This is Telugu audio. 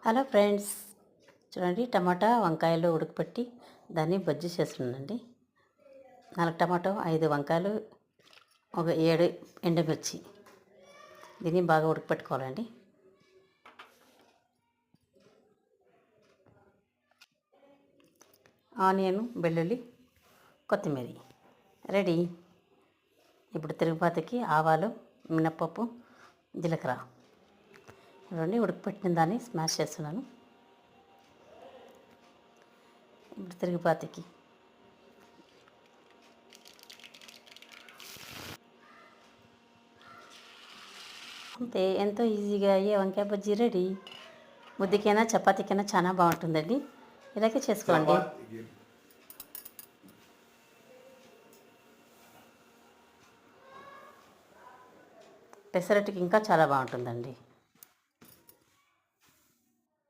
హలో ఫ్రెండ్స్, చూడండి టమాటా వంకాయలు ఉడకపెట్టి దాన్ని బజ్జీ చేస్తున్నానండి. 4 టమాటో, 5 వంకాయలు, ఒక 7 ఎండుమిర్చి. దీన్ని బాగా ఉడకపెట్టుకోవాలండి. ఆనియన్, వెల్లుల్లి, కొత్తిమీర రెడీ. ఇప్పుడు తిరుగుబాతకి ఆవాలు, మినప్పప్పు, జీలకర్ర ఇవన్నీ ఉడకపెట్టిన దాన్ని స్మాష్ చేస్తున్నాను. ఇప్పుడు తిరుగుబాతకి అంతే, ఎంతో ఈజీగా అయ్యే వంకాయ బజ్జీ రెడీ. ముద్దకైనా చపాతీకైనా చాలా బాగుంటుందండి. ఇలాగే చేసుకోండి. పెసరట్టుకి ఇంకా చాలా బాగుంటుందండి.